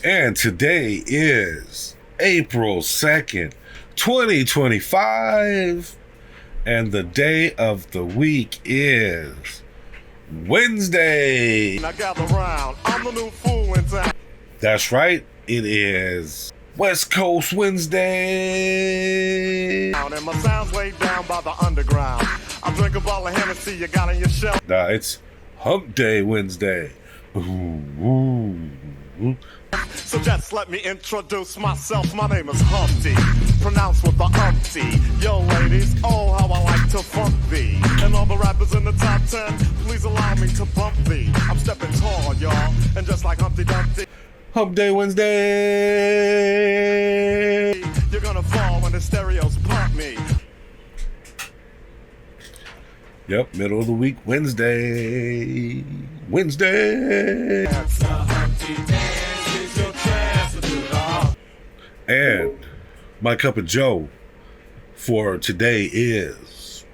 And today is April 2nd, 2025. And the day of the week is Wednesday. Now gather round. I'm the new fool in town. That's right. It is West Coast Wednesday. And my sound's laid down by the underground. I drink a bottle of Hennessy you got in your shelf. Nah, it's Hump Day Wednesday. Ooh. So just let me introduce myself. My name is Humpty, pronounced with the umpty. Yo, ladies, oh, how I like to funk thee. And all the rappers in the top 10, please allow me to bump thee. I'm stepping tall, y'all, and just like Humpty Dumpty. Hump Day Wednesday. You're gonna fall when the stereos pump me. Yep, middle of the week, Wednesday. And my cup of Joe for today is,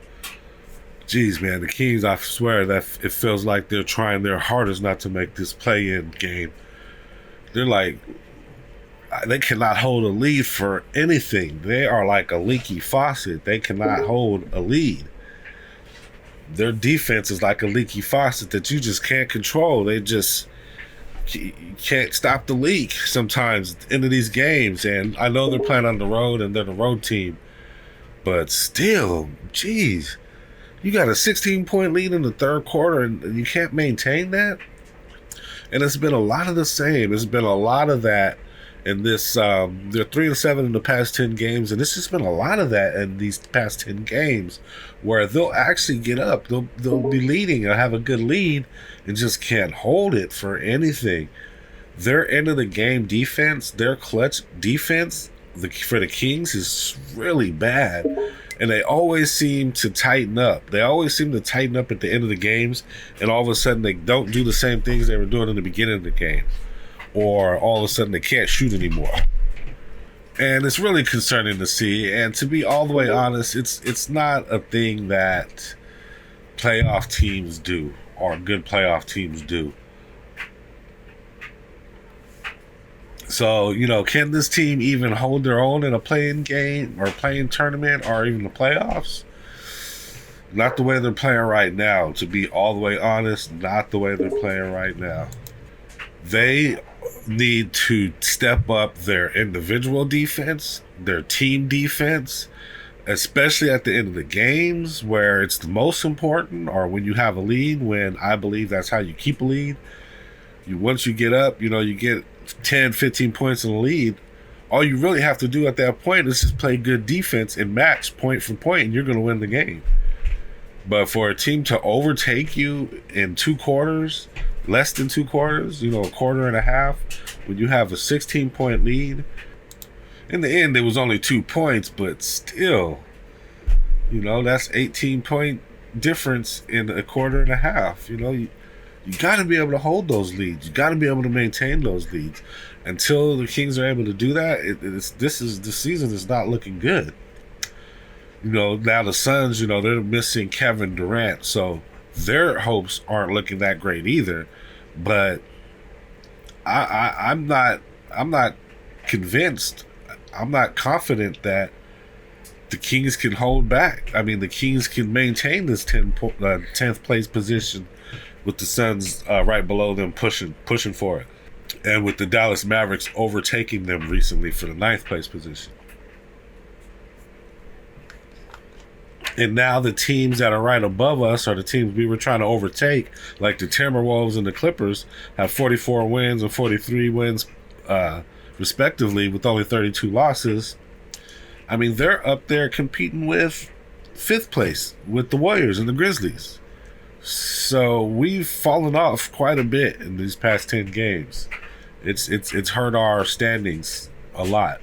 geez, man, the Kings, I swear that it feels like they're trying their hardest not to make this play-in game. They're like, they cannot hold a lead for anything. They are like a leaky faucet. They cannot hold a lead. Their defense is like a leaky faucet that you just can't control. They just can't stop the leak sometimes into these games. And I know they're playing on the road and they're the road team, but still, geez, you got a 16-point lead in the third quarter and you can't maintain that. And it's been a lot of the same. It's been a lot of that in this. They're 3-7 in the past 10 games, and this has been a lot of that in these past 10 games, where they'll actually get up, they'll be leading and have a good lead, and just can't hold it for anything. Their end of the game defense, their clutch defense, for the Kings is really bad, and they always seem to tighten up. They always seem to tighten up at the end of the games, and all of a sudden they don't do the same things they were doing in the beginning of the game. Or all of a sudden they can't shoot anymore. And it's really concerning to see. And to be all the way honest, it's not a thing that playoff teams do, or good playoff teams do. So, you know, can this team even hold their own in a play-in game or play-in tournament or even the playoffs? Not the way they're playing right now. To be all the way honest, not the way they're playing right now. They need to step up their individual defense, their team defense, especially at the end of the games where it's the most important, or when you have a lead, when I believe that's how you keep a lead. Once you get up, you know, you get 10, 15 points in the lead, all you really have to do at that point is just play good defense and match point for point, and you're going to win the game. But for a team to overtake you in 2 quarters, less than 2 quarters, you know, a quarter and a half, when you have a 16-point lead, in the end, it was only 2 points, but still, you know, that's 18-point difference in a quarter and a half. You know, you got to be able to hold those leads. You got to be able to maintain those leads. Until the Kings are able to do that, this season is not looking good. You know, now the Suns, you know, they're missing Kevin Durant, so their hopes aren't looking that great either. But I'm not convinced. I'm not confident that the Kings can hold back. I mean, the Kings can maintain this 10th place position with the Suns right below them pushing for it, and with the Dallas Mavericks overtaking them recently for the 9th place position. And now the teams that are right above us are the teams we were trying to overtake, like the Timberwolves and the Clippers, have 44 wins and 43 wins, respectively, with only 32 losses. I mean, they're up there competing with 5th place with the Warriors and the Grizzlies. So we've fallen off quite a bit in these past 10 games. It's hurt our standings a lot.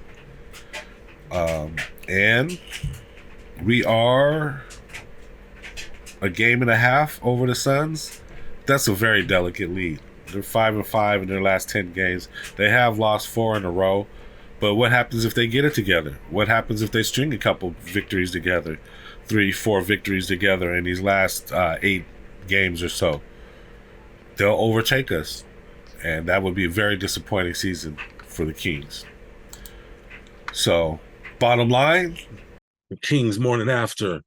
And we are a game and a half over the Suns. That's a very delicate lead. They're 5-5 in their last 10 games. They have lost 4 in a row. But what happens if they get it together? What happens if they string a couple victories together? 3-4 victories together in these last 8 games or so? They'll overtake us. And that would be a very disappointing season for the Kings. So, bottom line, the Kings morning after.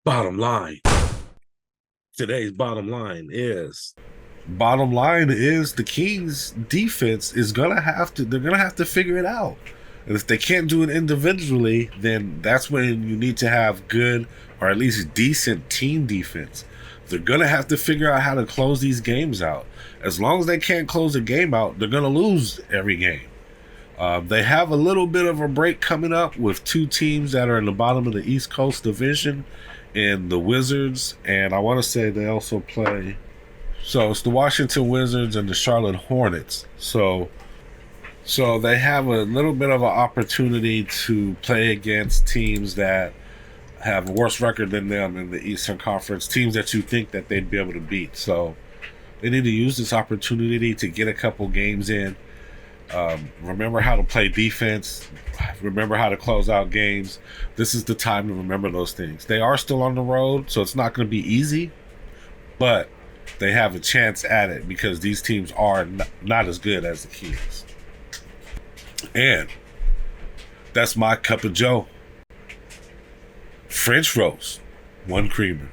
Bottom line. Today's bottom line is the Kings defense is they're gonna have to figure it out. And if they can't do it individually, then that's when you need to have good or at least decent team defense. They're gonna have to figure out how to close these games out. As long as they can't close a game out, they're gonna lose every game. They have a little bit of a break coming up with two teams that are in the bottom of the East Coast Division, and the Wizards, and I want to say they also play. So it's the Washington Wizards and the Charlotte Hornets. So they have a little bit of an opportunity to play against teams that have a worse record than them in the Eastern Conference, teams that you think that they'd be able to beat. So they need to use this opportunity to get a couple games in. Remember how to play defense. Remember how to close out games. This is the time to remember those things. They are still on the road, so it's not going to be easy, but they have a chance at it because these teams are not as good as the Kings. And that's my cup of Joe. French roast, 1 creamer.